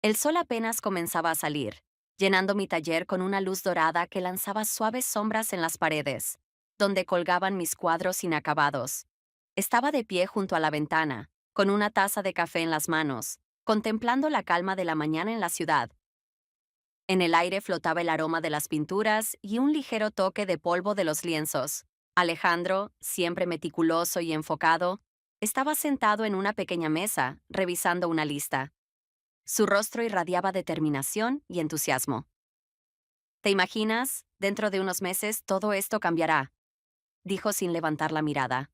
El sol apenas comenzaba a salir, llenando mi taller con una luz dorada que lanzaba suaves sombras en las paredes, donde colgaban mis cuadros inacabados. Estaba de pie junto a la ventana, con una taza de café en las manos, contemplando la calma de la mañana en la ciudad. En el aire flotaba el aroma de las pinturas y un ligero toque de polvo de los lienzos. Alejandro, siempre meticuloso y enfocado, estaba sentado en una pequeña mesa, revisando una lista. Su rostro irradiaba determinación y entusiasmo. ¿Te imaginas? Dentro de unos meses todo esto cambiará, dijo sin levantar la mirada.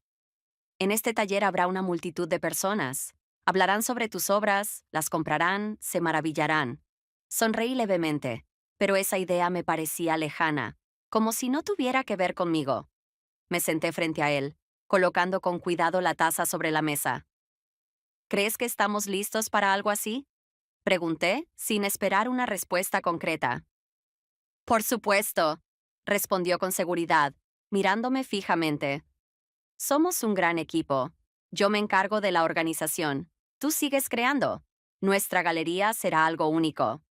En este taller habrá una multitud de personas. Hablarán sobre tus obras, las comprarán, se maravillarán. Sonreí levemente, pero esa idea me parecía lejana, como si no tuviera que ver conmigo. Me senté frente a él, colocando con cuidado la taza sobre la mesa. ¿Crees que estamos listos para algo así? Pregunté, sin esperar una respuesta concreta. Por supuesto, respondió con seguridad, mirándome fijamente. Somos un gran equipo. Yo me encargo de la organización. Tú sigues creando. Nuestra galería será algo único.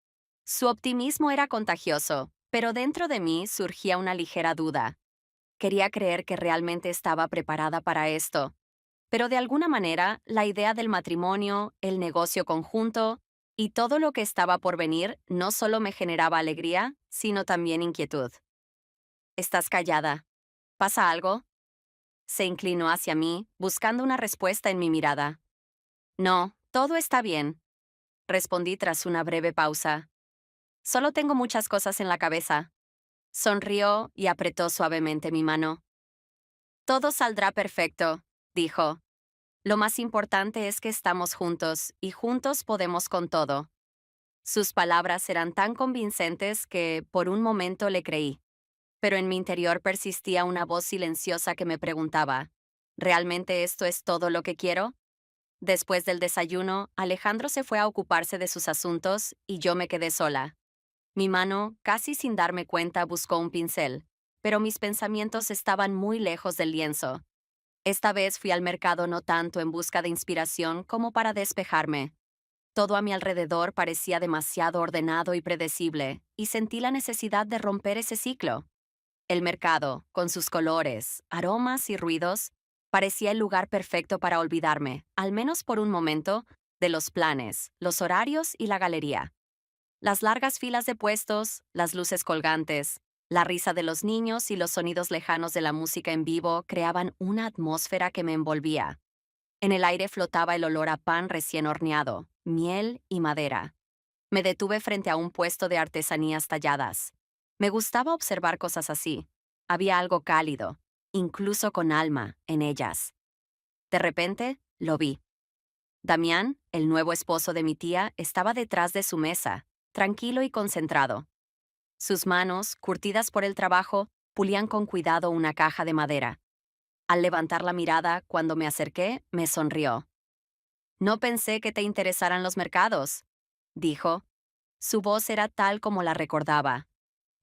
Su optimismo era contagioso, pero dentro de mí surgía una ligera duda. Quería creer que realmente estaba preparada para esto. Pero de alguna manera, la idea del matrimonio, el negocio conjunto y todo lo que estaba por venir no solo me generaba alegría, sino también inquietud. Estás callada. ¿Pasa algo? Se inclinó hacia mí, buscando una respuesta en mi mirada. No, todo está bien, respondí tras una breve pausa. Solo tengo muchas cosas en la cabeza. Sonrió y apretó suavemente mi mano. Todo saldrá perfecto, dijo. Lo más importante es que estamos juntos, y juntos podemos con todo. Sus palabras eran tan convincentes que, por un momento, le creí. Pero en mi interior persistía una voz silenciosa que me preguntaba, ¿realmente esto es todo lo que quiero? Después del desayuno, Alejandro se fue a ocuparse de sus asuntos y yo me quedé sola. Mi mano, casi sin darme cuenta, buscó un pincel, pero mis pensamientos estaban muy lejos del lienzo. Esta vez fui al mercado no tanto en busca de inspiración como para despejarme. Todo a mi alrededor parecía demasiado ordenado y predecible, y sentí la necesidad de romper ese ciclo. El mercado, con sus colores, aromas y ruidos, parecía el lugar perfecto para olvidarme, al menos por un momento, de los planes, los horarios y la galería. Las largas filas de puestos, las luces colgantes, la risa de los niños y los sonidos lejanos de la música en vivo creaban una atmósfera que me envolvía. En el aire flotaba el olor a pan recién horneado, miel y madera. Me detuve frente a un puesto de artesanías talladas. Me gustaba observar cosas así. Había algo cálido, incluso con alma, en ellas. De repente, lo vi. Damián, el nuevo esposo de mi tía, estaba detrás de su mesa, tranquilo y concentrado. Sus manos, curtidas por el trabajo, pulían con cuidado una caja de madera. Al levantar la mirada, cuando me acerqué, me sonrió. No pensé que te interesaran los mercados, dijo. Su voz era tal como la recordaba,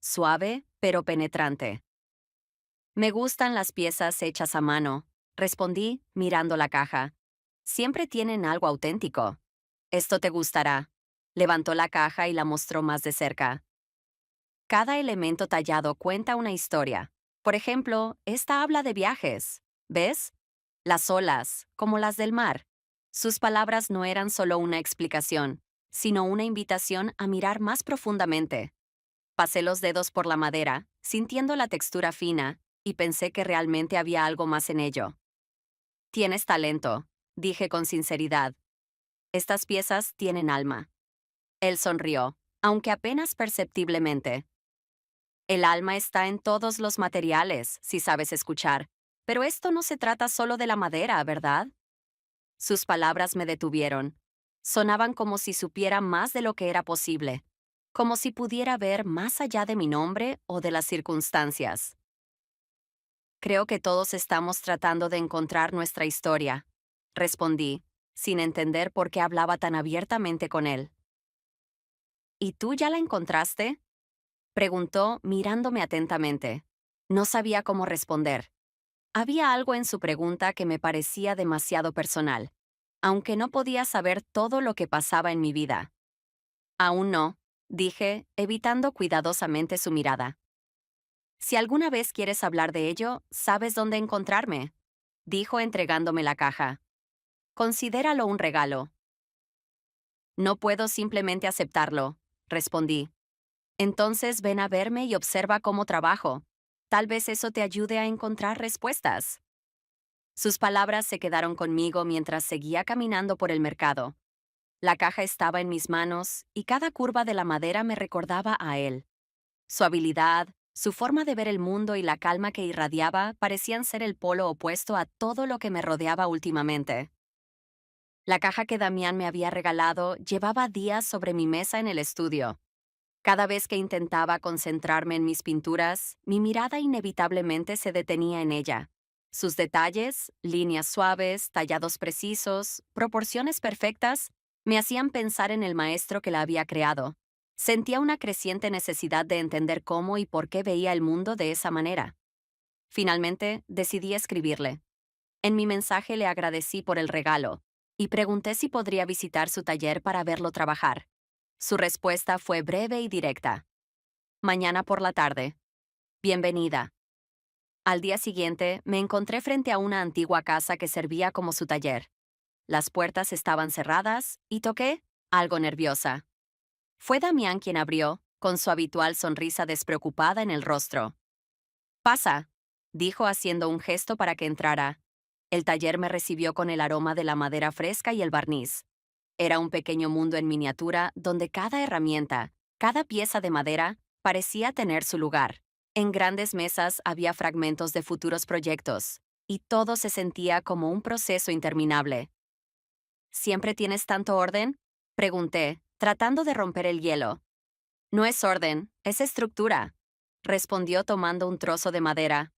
suave pero penetrante. Me gustan las piezas hechas a mano, respondí, mirando la caja. Siempre tienen algo auténtico. Esto te gustará. Levantó la caja y la mostró más de cerca. Cada elemento tallado cuenta una historia. Por ejemplo, esta habla de viajes. ¿Ves? Las olas, como las del mar. Sus palabras no eran solo una explicación, sino una invitación a mirar más profundamente. Pasé los dedos por la madera, sintiendo la textura fina, y pensé que realmente había algo más en ello. Tienes talento, dije con sinceridad. Estas piezas tienen alma. Él sonrió, aunque apenas perceptiblemente. El alma está en todos los materiales, si sabes escuchar. Pero esto no se trata solo de la madera, ¿verdad? Sus palabras me detuvieron. Sonaban como si supiera más de lo que era posible, como si pudiera ver más allá de mi nombre o de las circunstancias. Creo que todos estamos tratando de encontrar nuestra historia, respondí, sin entender por qué hablaba tan abiertamente con él. ¿Y tú ya la encontraste? Preguntó, mirándome atentamente. No sabía cómo responder. Había algo en su pregunta que me parecía demasiado personal, aunque no podía saber todo lo que pasaba en mi vida. Aún no, dije, evitando cuidadosamente su mirada. Si alguna vez quieres hablar de ello, sabes dónde encontrarme, dijo entregándome la caja. Considéralo un regalo. No puedo simplemente aceptarlo, respondí. Entonces ven a verme y observa cómo trabajo. Tal vez eso te ayude a encontrar respuestas. Sus palabras se quedaron conmigo mientras seguía caminando por el mercado. La caja estaba en mis manos y cada curva de la madera me recordaba a él. Su habilidad, su forma de ver el mundo y la calma que irradiaba parecían ser el polo opuesto a todo lo que me rodeaba últimamente. La caja que Damián me había regalado llevaba días sobre mi mesa en el estudio. Cada vez que intentaba concentrarme en mis pinturas, mi mirada inevitablemente se detenía en ella. Sus detalles, líneas suaves, tallados precisos, proporciones perfectas, me hacían pensar en el maestro que la había creado. Sentía una creciente necesidad de entender cómo y por qué veía el mundo de esa manera. Finalmente, decidí escribirle. En mi mensaje le agradecí por el regalo y pregunté si podría visitar su taller para verlo trabajar. Su respuesta fue breve y directa. Mañana por la tarde. Bienvenida. Al día siguiente, me encontré frente a una antigua casa que servía como su taller. Las puertas estaban cerradas y toqué, algo nerviosa. Fue Damián quien abrió, con su habitual sonrisa despreocupada en el rostro. Pasa, dijo haciendo un gesto para que entrara. El taller me recibió con el aroma de la madera fresca y el barniz. Era un pequeño mundo en miniatura donde cada herramienta, cada pieza de madera, parecía tener su lugar. En grandes mesas había fragmentos de futuros proyectos, y todo se sentía como un proceso interminable. ¿Siempre tienes tanto orden? Pregunté, tratando de romper el hielo. No es orden, es estructura, respondió tomando un trozo de madera.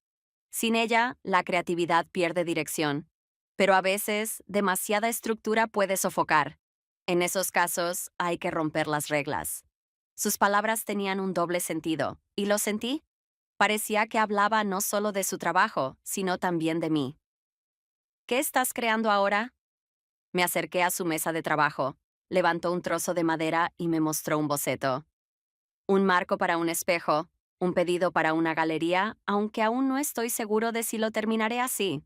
Sin ella, la creatividad pierde dirección. Pero a veces, demasiada estructura puede sofocar. En esos casos, hay que romper las reglas. Sus palabras tenían un doble sentido, y lo sentí. Parecía que hablaba no solo de su trabajo, sino también de mí. ¿Qué estás creando ahora? Me acerqué a su mesa de trabajo. Levantó un trozo de madera y me mostró un boceto. Un marco para un espejo, un pedido para una galería, aunque aún no estoy seguro de si lo terminaré así.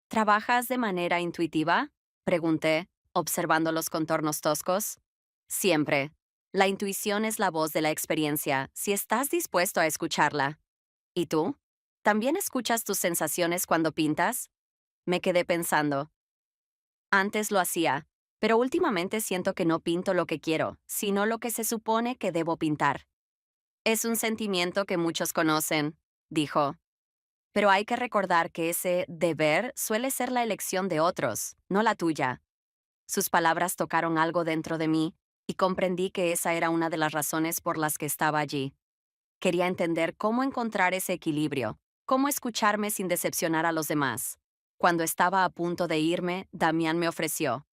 ¿Trabajas de manera intuitiva? Pregunté, observando los contornos toscos. Siempre. La intuición es la voz de la experiencia, si estás dispuesto a escucharla. ¿Y tú? ¿También escuchas tus sensaciones cuando pintas? Me quedé pensando. Antes lo hacía, pero últimamente siento que no pinto lo que quiero, sino lo que se supone que debo pintar. Es un sentimiento que muchos conocen, dijo. Pero hay que recordar que ese deber suele ser la elección de otros, no la tuya. Sus palabras tocaron algo dentro de mí y comprendí que esa era una de las razones por las que estaba allí. Quería entender cómo encontrar ese equilibrio, cómo escucharme sin decepcionar a los demás. Cuando estaba a punto de irme, Damián me ofreció: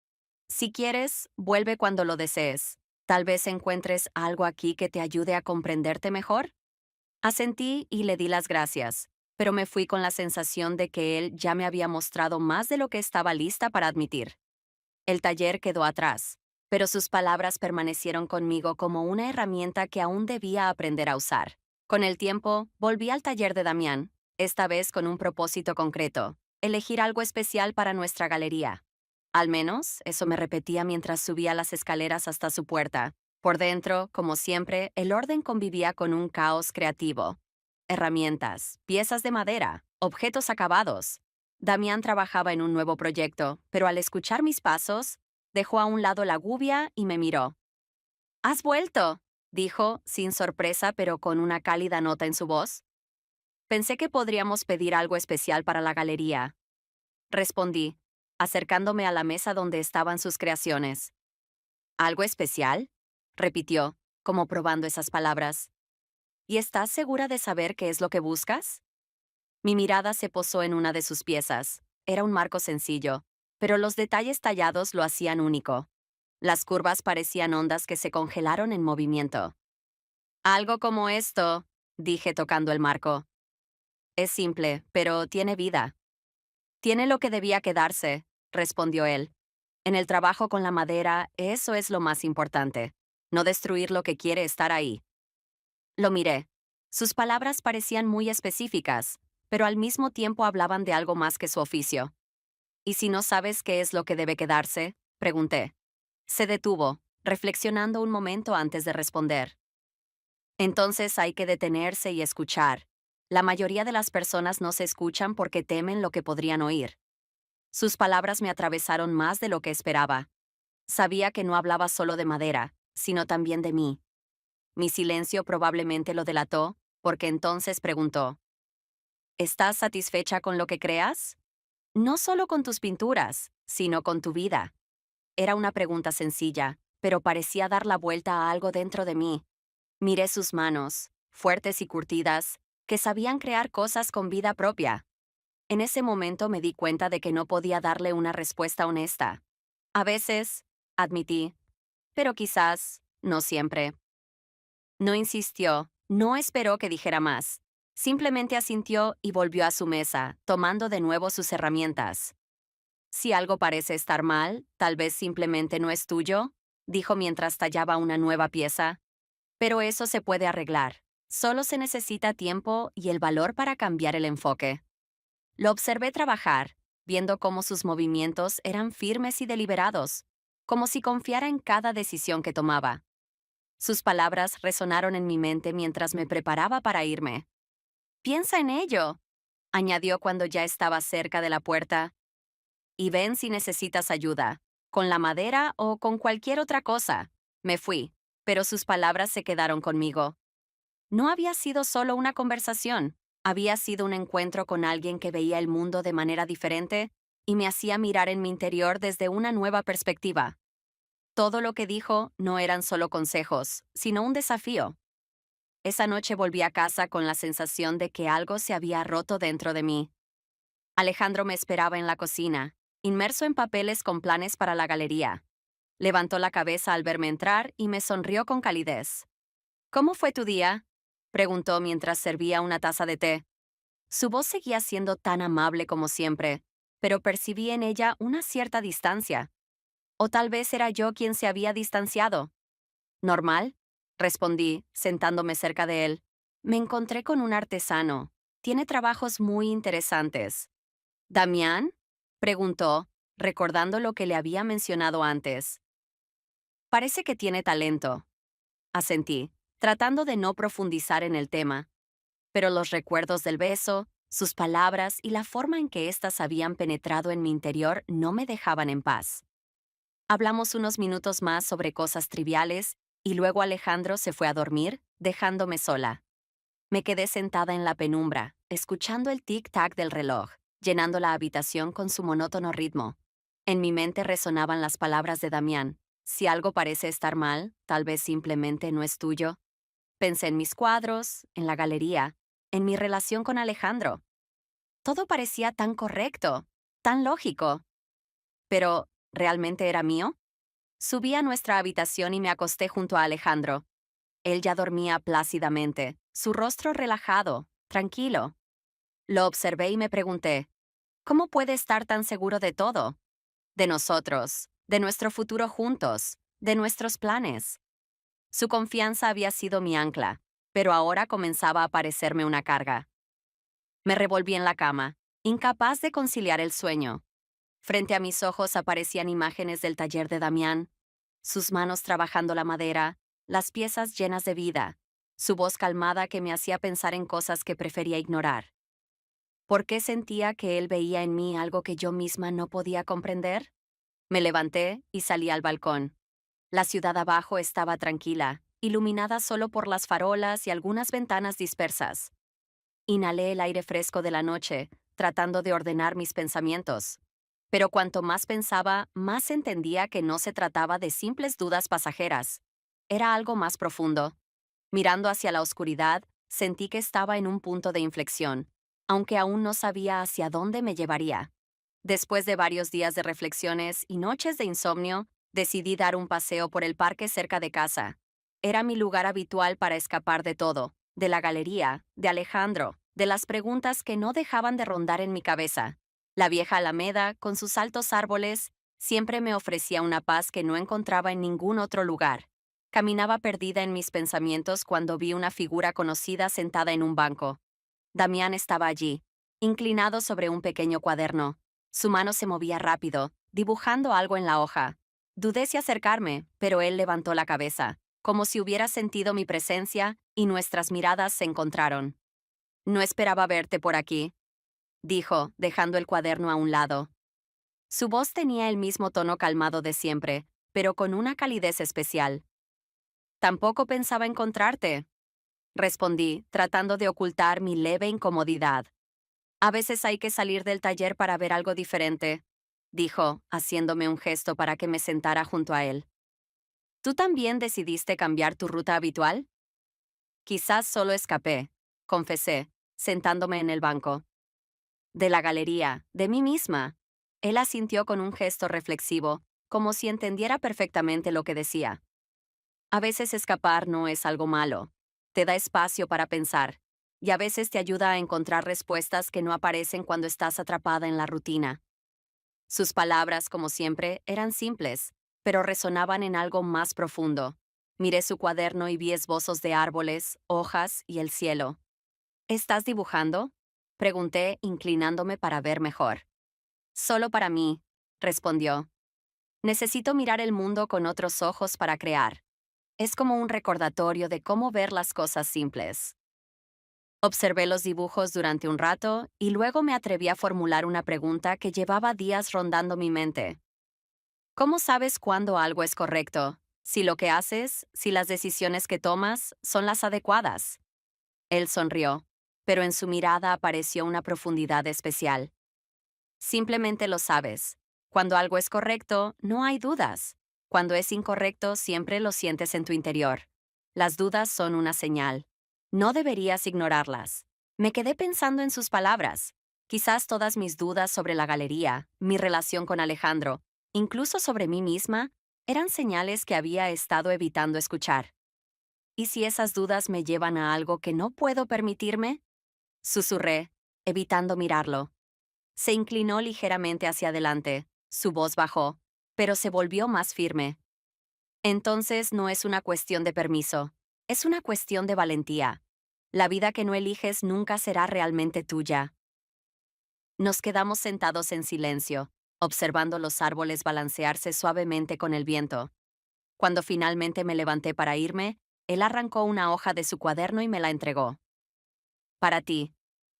si quieres, vuelve cuando lo desees. Tal vez encuentres algo aquí que te ayude a comprenderte mejor. Asentí y le di las gracias, pero me fui con la sensación de que él ya me había mostrado más de lo que estaba lista para admitir. El taller quedó atrás, pero sus palabras permanecieron conmigo como una herramienta que aún debía aprender a usar. Con el tiempo, volví al taller de Damián, esta vez con un propósito concreto: elegir algo especial para nuestra galería. Al menos, eso me repetía mientras subía las escaleras hasta su puerta. Por dentro, como siempre, el orden convivía con un caos creativo. Herramientas, piezas de madera, objetos acabados. Damián trabajaba en un nuevo proyecto, pero al escuchar mis pasos, dejó a un lado la gubia y me miró. «¿Has vuelto?», dijo, sin sorpresa pero con una cálida nota en su voz. «Pensé que podríamos pedir algo especial para la galería», respondí, acercándome a la mesa donde estaban sus creaciones. «¿Algo especial?», repitió, como probando esas palabras. «¿Y estás segura de saber qué es lo que buscas?». Mi mirada se posó en una de sus piezas. Era un marco sencillo, pero los detalles tallados lo hacían único. Las curvas parecían ondas que se congelaron en movimiento. «Algo como esto», dije tocando el marco. «Es simple, pero tiene vida». «Tiene lo que debía quedarse», respondió él. «En el trabajo con la madera, eso es lo más importante. no destruir lo que quiere estar ahí. Lo miré. Sus palabras parecían muy específicas, pero al mismo tiempo hablaban de algo más que su oficio. ¿Y si no sabes qué es lo que debe quedarse? Pregunté. Se detuvo, reflexionando un momento antes de responder. Entonces hay que detenerse y escuchar. La mayoría de las personas no se escuchan porque temen lo que podrían oír. Sus palabras me atravesaron más de lo que esperaba. Sabía que no hablaba solo de madera, sino también de mí. Mi silencio probablemente lo delató, porque entonces preguntó, ¿estás satisfecha con lo que creas? No solo con tus pinturas, sino con tu vida. Era una pregunta sencilla, pero parecía dar la vuelta a algo dentro de mí. Miré sus manos, fuertes y curtidas, que sabían crear cosas con vida propia. En ese momento me di cuenta de que no podía darle una respuesta honesta. A veces, admití, pero quizás, no siempre. No insistió, no esperó que dijera más. Simplemente asintió y volvió a su mesa, tomando de nuevo sus herramientas. Si algo parece estar mal, tal vez simplemente no es tuyo, dijo mientras tallaba una nueva pieza. Pero eso se puede arreglar. Solo se necesita tiempo y el valor para cambiar el enfoque. Lo observé trabajar, viendo cómo sus movimientos eran firmes y deliberados, como si confiara en cada decisión que tomaba. Sus palabras resonaron en mi mente mientras me preparaba para irme. Piensa en ello, añadió cuando ya estaba cerca de la puerta, y ven si necesitas ayuda, con la madera o con cualquier otra cosa. Me fui, pero sus palabras se quedaron conmigo. No había sido solo una conversación, había sido un encuentro con alguien que veía el mundo de manera diferente y me hacía mirar en mi interior desde una nueva perspectiva. Todo lo que dijo no eran solo consejos, sino un desafío. Esa noche volví a casa con la sensación de que algo se había roto dentro de mí. Alejandro me esperaba en la cocina, inmerso en papeles con planes para la galería. Levantó la cabeza al verme entrar y me sonrió con calidez. ¿Cómo fue tu día?, preguntó mientras servía una taza de té. Su voz seguía siendo tan amable como siempre, pero percibí en ella una cierta distancia. O tal vez era yo quien se había distanciado. ¿Normal?, respondí, sentándome cerca de él. Me encontré con un artesano. Tiene trabajos muy interesantes. ¿Damián?, preguntó, recordando lo que le había mencionado antes. Parece que tiene talento. Asentí, tratando de no profundizar en el tema. Pero los recuerdos del beso, sus palabras y la forma en que éstas habían penetrado en mi interior no me dejaban en paz. Hablamos unos minutos más sobre cosas triviales y luego Alejandro se fue a dormir, dejándome sola. Me quedé sentada en la penumbra, escuchando el tic-tac del reloj, llenando la habitación con su monótono ritmo. En mi mente resonaban las palabras de Damián. Si algo parece estar mal, tal vez simplemente no es tuyo. Pensé en mis cuadros, en la galería, en mi relación con Alejandro. Todo parecía tan correcto, tan lógico. Pero, ¿realmente era mío? Subí a nuestra habitación y me acosté junto a Alejandro. Él ya dormía plácidamente, su rostro relajado, tranquilo. Lo observé y me pregunté, ¿cómo puede estar tan seguro de todo? De nosotros, de nuestro futuro juntos, de nuestros planes. Su confianza había sido mi ancla, pero ahora comenzaba a parecerme una carga. Me revolví en la cama, incapaz de conciliar el sueño. Frente a mis ojos aparecían imágenes del taller de Damián, sus manos trabajando la madera, las piezas llenas de vida, su voz calmada que me hacía pensar en cosas que prefería ignorar. ¿Por qué sentía que él veía en mí algo que yo misma no podía comprender? Me levanté y salí al balcón. La ciudad abajo estaba tranquila, iluminada solo por las farolas y algunas ventanas dispersas. Inhalé el aire fresco de la noche, tratando de ordenar mis pensamientos. Pero cuanto más pensaba, más entendía que no se trataba de simples dudas pasajeras. Era algo más profundo. Mirando hacia la oscuridad, sentí que estaba en un punto de inflexión, aunque aún no sabía hacia dónde me llevaría. Después de varios días de reflexiones y noches de insomnio, decidí dar un paseo por el parque cerca de casa. Era mi lugar habitual para escapar de todo, de la galería, de Alejandro, de las preguntas que no dejaban de rondar en mi cabeza. La vieja alameda, con sus altos árboles, siempre me ofrecía una paz que no encontraba en ningún otro lugar. Caminaba perdida en mis pensamientos cuando vi una figura conocida sentada en un banco. Damián estaba allí, inclinado sobre un pequeño cuaderno. Su mano se movía rápido, dibujando algo en la hoja. Dudé si acercarme, pero él levantó la cabeza, como si hubiera sentido mi presencia, y nuestras miradas se encontraron. No esperaba verte por aquí, dijo, dejando el cuaderno a un lado. Su voz tenía el mismo tono calmado de siempre, pero con una calidez especial. Tampoco pensaba encontrarte, respondí, tratando de ocultar mi leve incomodidad. A veces hay que salir del taller para ver algo diferente, dijo, haciéndome un gesto para que me sentara junto a él. ¿Tú también decidiste cambiar tu ruta habitual? Quizás solo escapé, confesé, sentándome en el banco. De la galería, de mí misma. Él asintió con un gesto reflexivo, como si entendiera perfectamente lo que decía. A veces escapar no es algo malo. Te da espacio para pensar, y a veces te ayuda a encontrar respuestas que no aparecen cuando estás atrapada en la rutina. Sus palabras, como siempre, eran simples, pero resonaban en algo más profundo. Miré su cuaderno y vi esbozos de árboles, hojas y el cielo. ¿Estás dibujando? Pregunté, inclinándome para ver mejor. Solo para mí, respondió. Necesito mirar el mundo con otros ojos para crear. Es como un recordatorio de cómo ver las cosas simples. Observé los dibujos durante un rato y luego me atreví a formular una pregunta que llevaba días rondando mi mente. ¿Cómo sabes cuándo algo es correcto? Si lo que haces, si las decisiones que tomas son las adecuadas. Él sonrió, pero en su mirada apareció una profundidad especial. Simplemente lo sabes. Cuando algo es correcto, no hay dudas. Cuando es incorrecto, siempre lo sientes en tu interior. Las dudas son una señal. No deberías ignorarlas. Me quedé pensando en sus palabras. Quizás todas mis dudas sobre la galería, mi relación con Alejandro, incluso sobre mí misma, eran señales que había estado evitando escuchar. ¿Y si esas dudas me llevan a algo que no puedo permitirme? Susurré, evitando mirarlo. Se inclinó ligeramente hacia adelante, su voz bajó, pero se volvió más firme. Entonces no es una cuestión de permiso, es una cuestión de valentía. La vida que no eliges nunca será realmente tuya. Nos quedamos sentados en silencio, observando los árboles balancearse suavemente con el viento. Cuando finalmente me levanté para irme, él arrancó una hoja de su cuaderno y me la entregó. Para ti,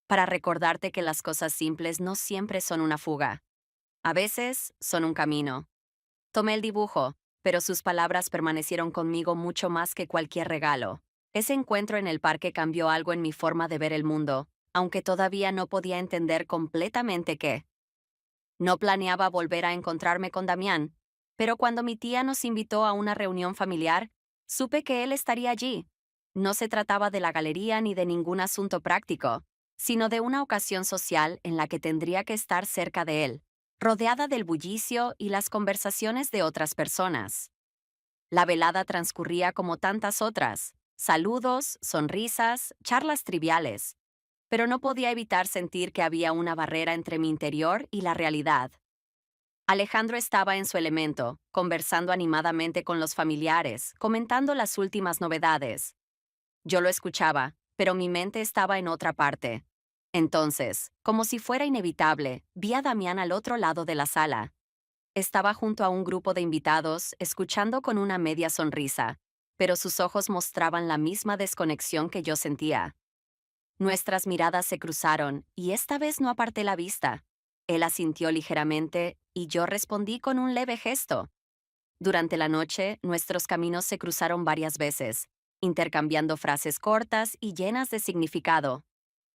para recordarte que las cosas simples no siempre son una fuga. A veces son un camino. Tomé el dibujo, pero sus palabras permanecieron conmigo mucho más que cualquier regalo. Ese encuentro en el parque cambió algo en mi forma de ver el mundo, aunque todavía no podía entender completamente qué. No planeaba volver a encontrarme con Damián, pero cuando mi tía nos invitó a una reunión familiar, supe que él estaría allí. No se trataba de la galería ni de ningún asunto práctico, sino de una ocasión social en la que tendría que estar cerca de él, rodeada del bullicio y las conversaciones de otras personas. La velada transcurría como tantas otras, saludos, sonrisas, charlas triviales, pero no podía evitar sentir que había una barrera entre mi interior y la realidad. Alejandro estaba en su elemento, conversando animadamente con los familiares, comentando las últimas novedades. Yo lo escuchaba, pero mi mente estaba en otra parte. Entonces, como si fuera inevitable, vi a Damián al otro lado de la sala. Estaba junto a un grupo de invitados, escuchando con una media sonrisa, pero sus ojos mostraban la misma desconexión que yo sentía. Nuestras miradas se cruzaron, y esta vez no aparté la vista. Él asintió ligeramente, y yo respondí con un leve gesto. Durante la noche, nuestros caminos se cruzaron varias veces, intercambiando frases cortas y llenas de significado.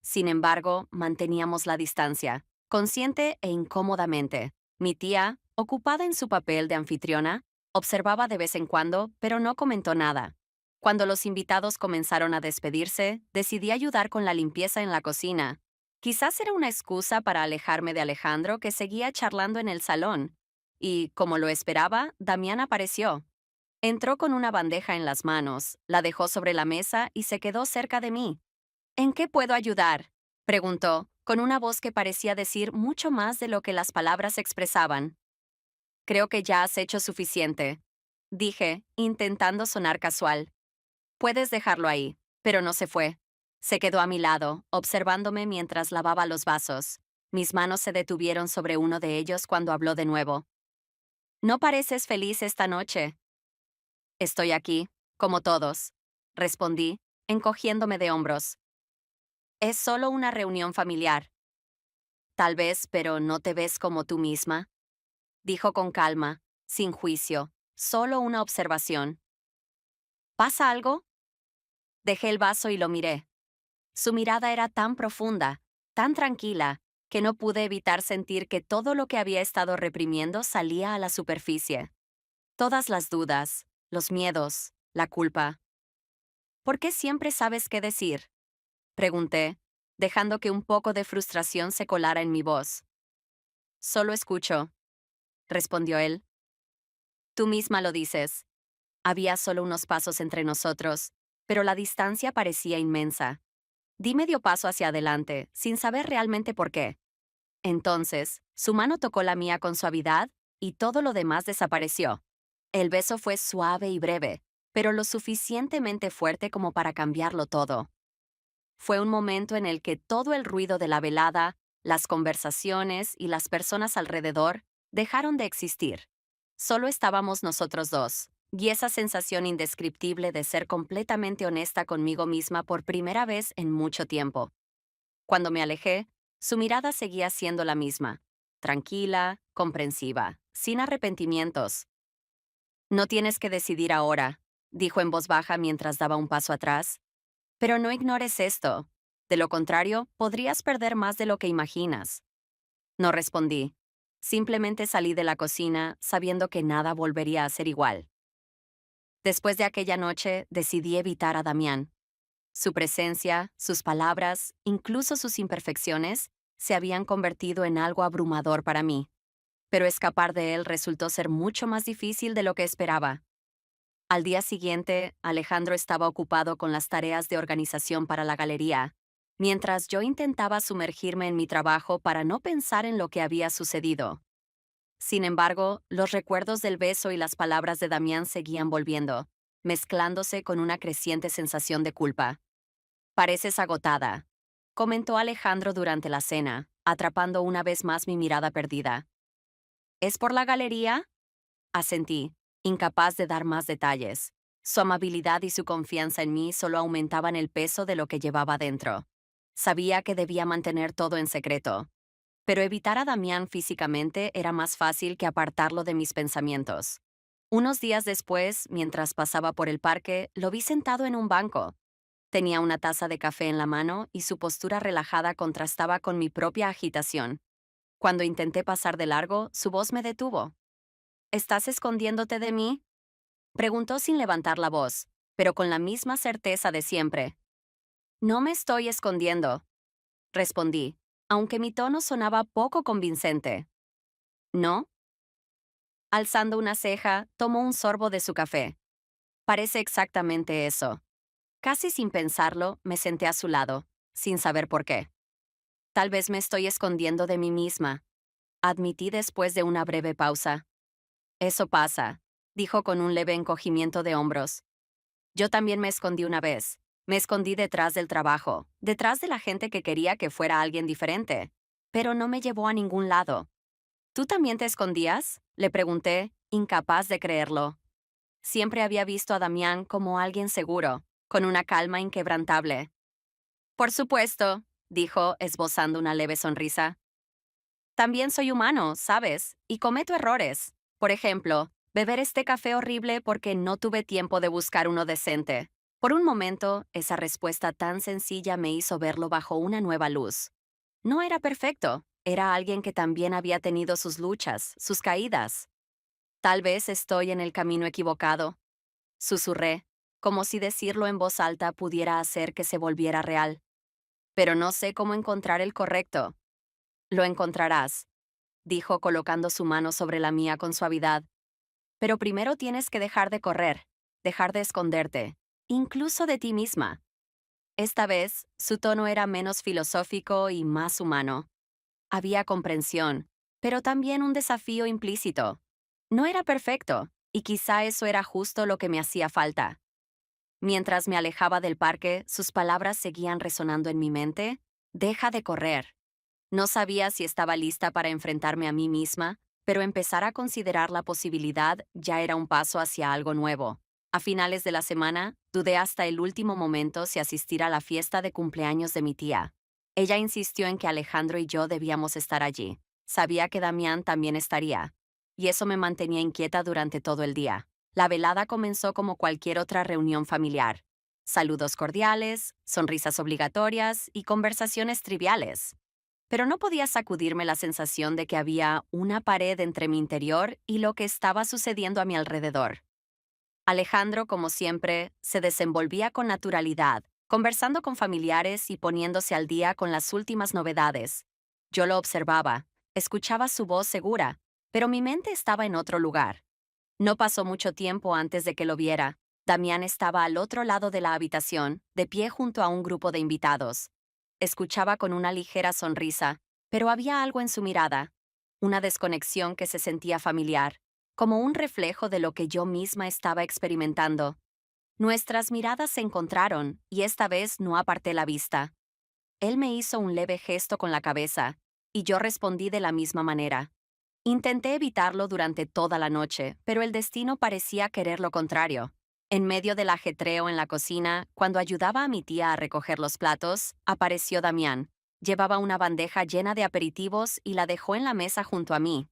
Sin embargo, manteníamos la distancia, consciente e incómodamente. Mi tía, ocupada en su papel de anfitriona, observaba de vez en cuando, pero no comentó nada. Cuando los invitados comenzaron a despedirse, decidí ayudar con la limpieza en la cocina. Quizás era una excusa para alejarme de Alejandro, que seguía charlando en el salón. Y, como lo esperaba, Damián apareció. Entró con una bandeja en las manos, la dejó sobre la mesa y se quedó cerca de mí. ¿En qué puedo ayudar?, preguntó, con una voz que parecía decir mucho más de lo que las palabras expresaban. Creo que ya has hecho suficiente. dije, intentando sonar casual. Puedes dejarlo ahí. Pero no se fue. Se quedó a mi lado, observándome mientras lavaba los vasos. Mis manos se detuvieron sobre uno de ellos cuando habló de nuevo. No pareces feliz esta noche. Estoy aquí, como todos, respondí, encogiéndome de hombros. Es solo una reunión familiar. Tal vez, pero no te ves como tú misma, dijo con calma, sin juicio, solo una observación. ¿Pasa algo? Dejé el vaso y lo miré. Su mirada era tan profunda, tan tranquila, que no pude evitar sentir que todo lo que había estado reprimiendo salía a la superficie. Todas las dudas, los miedos, la culpa. ¿Por qué siempre sabes qué decir? Pregunté, dejando que un poco de frustración se colara en mi voz. Solo escucho, respondió él. Tú misma lo dices. Había solo unos pasos entre nosotros, pero la distancia parecía inmensa. Di medio paso hacia adelante, sin saber realmente por qué. Entonces, su mano tocó la mía con suavidad y todo lo demás desapareció. El beso fue suave y breve, pero lo suficientemente fuerte como para cambiarlo todo. Fue un momento en el que todo el ruido de la velada, las conversaciones y las personas alrededor dejaron de existir. Solo estábamos nosotros dos, y esa sensación indescriptible de ser completamente honesta conmigo misma por primera vez en mucho tiempo. Cuando me alejé, su mirada seguía siendo la misma, tranquila, comprensiva, sin arrepentimientos. No tienes que decidir ahora, dijo en voz baja mientras daba un paso atrás. Pero no ignores esto. De lo contrario, podrías perder más de lo que imaginas. No respondí. Simplemente salí de la cocina sabiendo que nada volvería a ser igual. Después de aquella noche, decidí evitar a Damián. Su presencia, sus palabras, incluso sus imperfecciones, se habían convertido en algo abrumador para mí. Pero escapar de él resultó ser mucho más difícil de lo que esperaba. Al día siguiente, Alejandro estaba ocupado con las tareas de organización para la galería, mientras yo intentaba sumergirme en mi trabajo para no pensar en lo que había sucedido. Sin embargo, los recuerdos del beso y las palabras de Damián seguían volviendo, mezclándose con una creciente sensación de culpa. Pareces agotada, comentó Alejandro durante la cena, atrapando una vez más mi mirada perdida. ¿Es por la galería? Asentí, incapaz de dar más detalles. Su amabilidad y su confianza en mí solo aumentaban el peso de lo que llevaba dentro. Sabía que debía mantener todo en secreto, pero evitar a Damián físicamente era más fácil que apartarlo de mis pensamientos. Unos días después, mientras pasaba por el parque, lo vi sentado en un banco. Tenía una taza de café en la mano y su postura relajada contrastaba con mi propia agitación. Cuando intenté pasar de largo, su voz me detuvo. ¿Estás escondiéndote de mí? Preguntó sin levantar la voz, pero con la misma certeza de siempre. No me estoy escondiendo, respondí, aunque mi tono sonaba poco convincente. ¿No? Alzando una ceja, tomó un sorbo de su café. Parece exactamente eso. Casi sin pensarlo, me senté a su lado, sin saber por qué. Tal vez me estoy escondiendo de mí misma, admití después de una breve pausa. Eso pasa, dijo con un leve encogimiento de hombros. Yo también me escondí una vez. Me escondí detrás del trabajo, detrás de la gente que quería que fuera alguien diferente. Pero no me llevó a ningún lado. ¿Tú también te escondías? Le pregunté, incapaz de creerlo. Siempre había visto a Damián como alguien seguro, con una calma inquebrantable. Por supuesto, dijo, esbozando una leve sonrisa. También soy humano, ¿sabes? Y cometo errores. Por ejemplo, beber este café horrible porque no tuve tiempo de buscar uno decente. Por un momento, esa respuesta tan sencilla me hizo verlo bajo una nueva luz. No era perfecto, era alguien que también había tenido sus luchas, sus caídas. Tal vez estoy en el camino equivocado, susurré, como si decirlo en voz alta pudiera hacer que se volviera real. Pero no sé cómo encontrar el correcto. Lo encontrarás, dijo colocando su mano sobre la mía con suavidad. Pero primero tienes que dejar de correr, dejar de esconderte, incluso de ti misma. Esta vez, su tono era menos filosófico y más humano. Había comprensión, pero también un desafío implícito. No era perfecto, y quizá eso era justo lo que me hacía falta. Mientras me alejaba del parque, sus palabras seguían resonando en mi mente. Deja de correr. No sabía si estaba lista para enfrentarme a mí misma, pero empezar a considerar la posibilidad ya era un paso hacia algo nuevo. A finales de la semana, dudé hasta el último momento si asistir a la fiesta de cumpleaños de mi tía. Ella insistió en que Alejandro y yo debíamos estar allí. Sabía que Damián también estaría, y eso me mantenía inquieta durante todo el día. La velada comenzó como cualquier otra reunión familiar. Saludos cordiales, sonrisas obligatorias y conversaciones triviales. Pero no podía sacudirme la sensación de que había una pared entre mi interior y lo que estaba sucediendo a mi alrededor. Alejandro, como siempre, se desenvolvía con naturalidad, conversando con familiares y poniéndose al día con las últimas novedades. Yo lo observaba, escuchaba su voz segura, pero mi mente estaba en otro lugar. No pasó mucho tiempo antes de que lo viera. Damián estaba al otro lado de la habitación, de pie junto a un grupo de invitados. Escuchaba con una ligera sonrisa, pero había algo en su mirada, una desconexión que se sentía familiar, como un reflejo de lo que yo misma estaba experimentando. Nuestras miradas se encontraron, y esta vez no aparté la vista. Él me hizo un leve gesto con la cabeza, y yo respondí de la misma manera. Intenté evitarlo durante toda la noche, pero el destino parecía querer lo contrario. En medio del ajetreo en la cocina, cuando ayudaba a mi tía a recoger los platos, apareció Damián. Llevaba una bandeja llena de aperitivos y la dejó en la mesa junto a mí.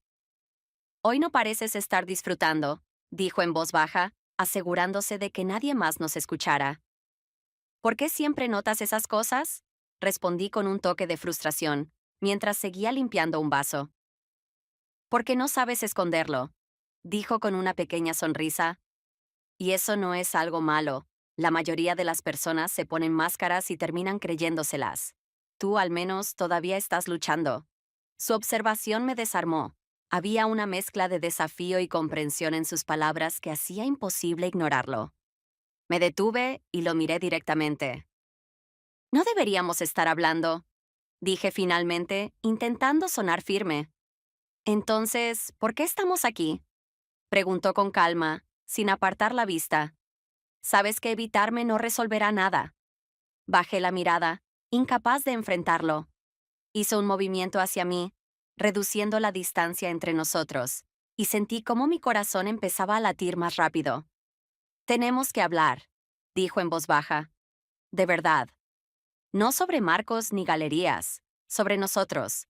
Hoy no pareces estar disfrutando, dijo en voz baja, asegurándose de que nadie más nos escuchara. ¿Por qué siempre notas esas cosas? Respondí con un toque de frustración, mientras seguía limpiando un vaso. Porque no sabes esconderlo, dijo con una pequeña sonrisa. Y eso no es algo malo. La mayoría de las personas se ponen máscaras y terminan creyéndoselas. Tú al menos todavía estás luchando. Su observación me desarmó. Había una mezcla de desafío y comprensión en sus palabras que hacía imposible ignorarlo. Me detuve y lo miré directamente. No deberíamos estar hablando, dije finalmente, intentando sonar firme. Entonces, ¿por qué estamos aquí? Preguntó con calma, sin apartar la vista. Sabes que evitarme no resolverá nada. Bajé la mirada, incapaz de enfrentarlo. Hizo un movimiento hacia mí, reduciendo la distancia entre nosotros, y sentí cómo mi corazón empezaba a latir más rápido. Tenemos que hablar, dijo en voz baja. De verdad. No sobre marcos ni galerías, sobre nosotros.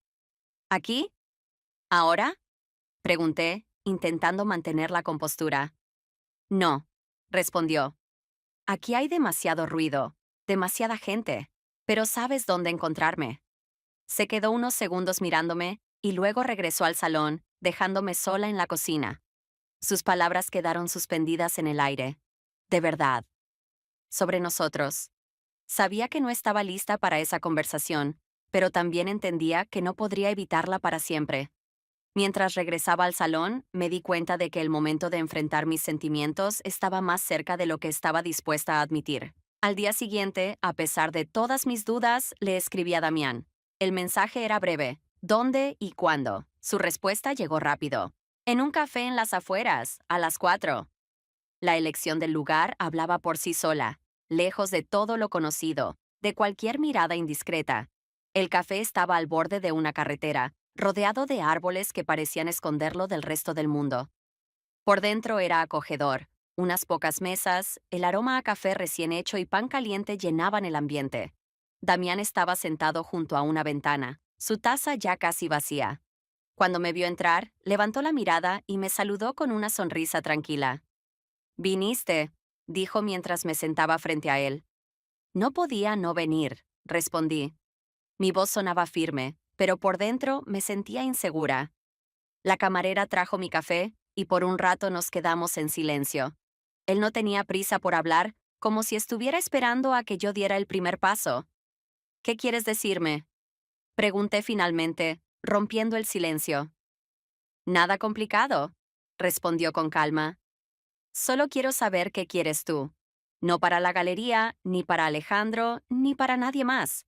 ¿Aquí? ¿Ahora? Pregunté, intentando mantener la compostura. No, respondió. Aquí hay demasiado ruido, demasiada gente, pero sabes dónde encontrarme. Se quedó unos segundos mirándome y luego regresó al salón, dejándome sola en la cocina. Sus palabras quedaron suspendidas en el aire. De verdad. Sobre nosotros. Sabía que no estaba lista para esa conversación, pero también entendía que no podría evitarla para siempre. Mientras regresaba al salón, me di cuenta de que el momento de enfrentar mis sentimientos estaba más cerca de lo que estaba dispuesta a admitir. Al día siguiente, a pesar de todas mis dudas, le escribí a Damián. El mensaje era breve: ¿dónde y cuándo? Su respuesta llegó rápido. En un café en las afueras, a las 4. La elección del lugar hablaba por sí sola, lejos de todo lo conocido, de cualquier mirada indiscreta. El café estaba al borde de una carretera, rodeado de árboles que parecían esconderlo del resto del mundo. Por dentro era acogedor. Unas pocas mesas, el aroma a café recién hecho y pan caliente llenaban el ambiente. Damián estaba sentado junto a una ventana, su taza ya casi vacía. Cuando me vio entrar, levantó la mirada y me saludó con una sonrisa tranquila. «Viniste», dijo mientras me sentaba frente a él. No podía no venir, respondí. Mi voz sonaba firme, pero por dentro me sentía insegura. La camarera trajo mi café y por un rato nos quedamos en silencio. Él no tenía prisa por hablar, como si estuviera esperando a que yo diera el primer paso. ¿Qué quieres decirme? Pregunté finalmente, rompiendo el silencio. Nada complicado, respondió con calma. Solo quiero saber qué quieres tú. No para la galería, ni para Alejandro, ni para nadie más.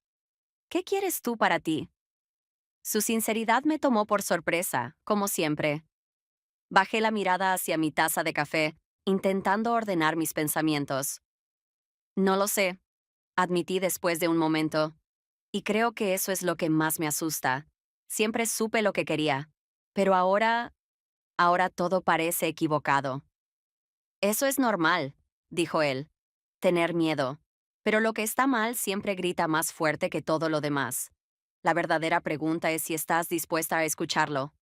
¿Qué quieres tú para ti? Su sinceridad me tomó por sorpresa, como siempre. Bajé la mirada hacia mi taza de café, intentando ordenar mis pensamientos. No lo sé, admití después de un momento. Y creo que eso es lo que más me asusta. Siempre supe lo que quería, pero ahora todo parece equivocado. Eso es normal, dijo él, tener miedo. Pero lo que está mal siempre grita más fuerte que todo lo demás. La verdadera pregunta es si estás dispuesta a escucharlo.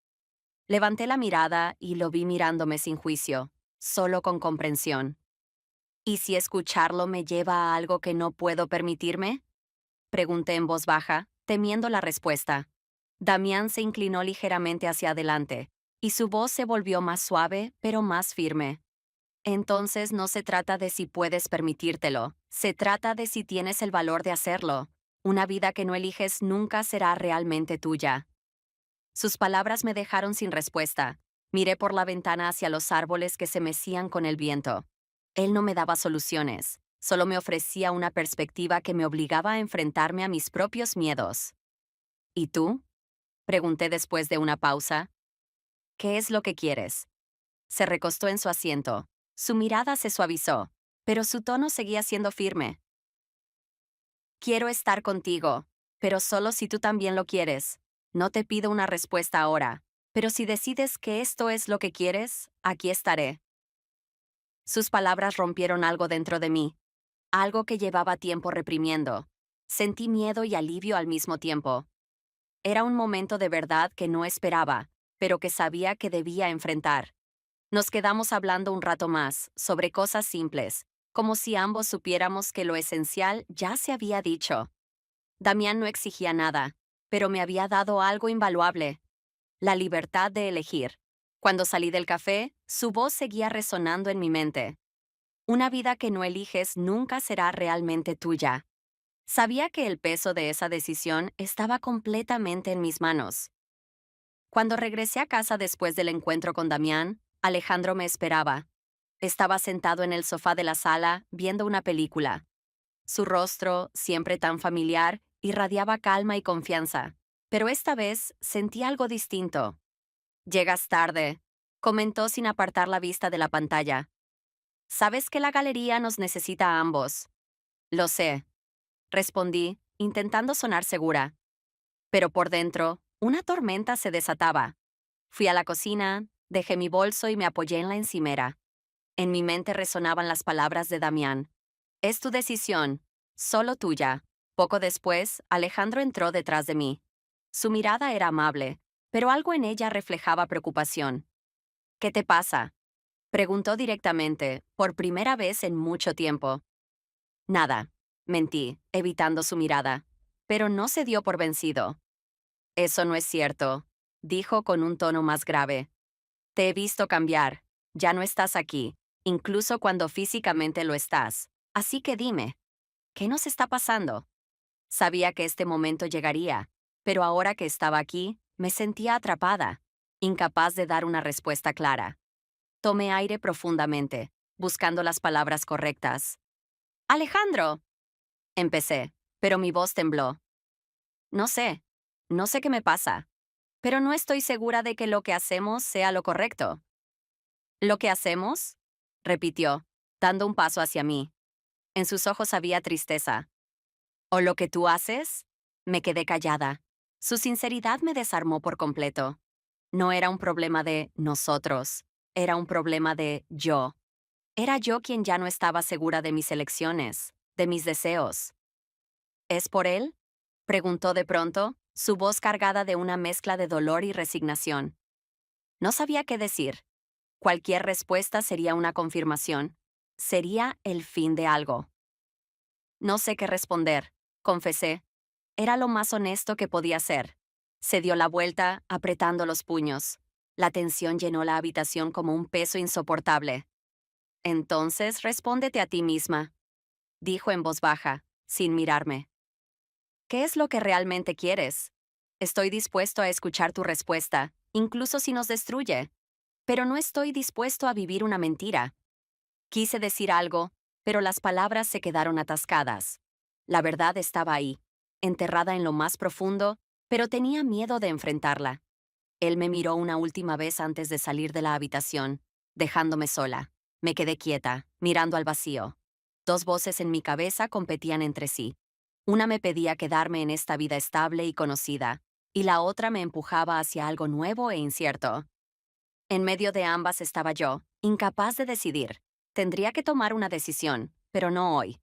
Levanté la mirada y lo vi mirándome sin juicio, solo con comprensión. ¿Y si escucharlo me lleva a algo que no puedo permitirme? Pregunté en voz baja, temiendo la respuesta. Damián se inclinó ligeramente hacia adelante, y su voz se volvió más suave, pero más firme. Entonces no se trata de si puedes permitírtelo, se trata de si tienes el valor de hacerlo. Una vida que no eliges nunca será realmente tuya. Sus palabras me dejaron sin respuesta. Miré por la ventana hacia los árboles que se mecían con el viento. Él no me daba soluciones, solo me ofrecía una perspectiva que me obligaba a enfrentarme a mis propios miedos. ¿Y tú? Pregunté después de una pausa. ¿Qué es lo que quieres? Se recostó en su asiento. Su mirada se suavizó, pero su tono seguía siendo firme. Quiero estar contigo, pero solo si tú también lo quieres. No te pido una respuesta ahora, pero si decides que esto es lo que quieres, aquí estaré. Sus palabras rompieron algo dentro de mí, algo que llevaba tiempo reprimiendo. Sentí miedo y alivio al mismo tiempo. Era un momento de verdad que no esperaba, pero que sabía que debía enfrentar. Nos quedamos hablando un rato más, sobre cosas simples, como si ambos supiéramos que lo esencial ya se había dicho. Damián no exigía nada, pero me había dado algo invaluable, la libertad de elegir. Cuando salí del café, su voz seguía resonando en mi mente. Una vida que no eliges nunca será realmente tuya. Sabía que el peso de esa decisión estaba completamente en mis manos. Cuando regresé a casa después del encuentro con Damián, Alejandro me esperaba. Estaba sentado en el sofá de la sala, viendo una película. Su rostro, siempre tan familiar, irradiaba calma y confianza. Pero esta vez sentí algo distinto. Llegas tarde, comentó sin apartar la vista de la pantalla. Sabes que la galería nos necesita a ambos. Lo sé, respondí, intentando sonar segura. Pero por dentro, una tormenta se desataba. Fui a la cocina, dejé mi bolso y me apoyé en la encimera. En mi mente resonaban las palabras de Damián. Es tu decisión, solo tuya. Poco después, Alejandro entró detrás de mí. Su mirada era amable, pero algo en ella reflejaba preocupación. ¿Qué te pasa? Preguntó directamente, por primera vez en mucho tiempo. Nada, mentí, evitando su mirada. Pero no se dio por vencido. Eso no es cierto, dijo con un tono más grave. Te he visto cambiar. Ya no estás aquí, incluso cuando físicamente lo estás. Así que dime, ¿qué nos está pasando? Sabía que este momento llegaría, pero ahora que estaba aquí, me sentía atrapada, incapaz de dar una respuesta clara. Tomé aire profundamente, buscando las palabras correctas. Alejandro, empecé, pero mi voz tembló. No sé, no sé qué me pasa, pero no estoy segura de que lo que hacemos sea lo correcto. ¿Lo que hacemos? Repitió, dando un paso hacia mí. En sus ojos había tristeza. ¿O lo que tú haces? Me quedé callada. Su sinceridad me desarmó por completo. No era un problema de nosotros, era un problema de yo. Era yo quien ya no estaba segura de mis elecciones, de mis deseos. ¿Es por él? Preguntó de pronto, su voz cargada de una mezcla de dolor y resignación. No sabía qué decir. Cualquier respuesta sería una confirmación. Sería el fin de algo. No sé qué responder, confesé. Era lo más honesto que podía ser. Se dio la vuelta, apretando los puños. La tensión llenó la habitación como un peso insoportable. Entonces, respóndete a ti misma, dijo en voz baja, sin mirarme. ¿Qué es lo que realmente quieres? Estoy dispuesto a escuchar tu respuesta, incluso si nos destruye. Pero no estoy dispuesto a vivir una mentira. Quise decir algo, pero las palabras se quedaron atascadas. La verdad estaba ahí, enterrada en lo más profundo, pero tenía miedo de enfrentarla. Él me miró una última vez antes de salir de la habitación, dejándome sola. Me quedé quieta, mirando al vacío. Dos voces en mi cabeza competían entre sí. Una me pedía quedarme en esta vida estable y conocida, y la otra me empujaba hacia algo nuevo e incierto. En medio de ambas estaba yo, incapaz de decidir. Tendría que tomar una decisión, pero no hoy.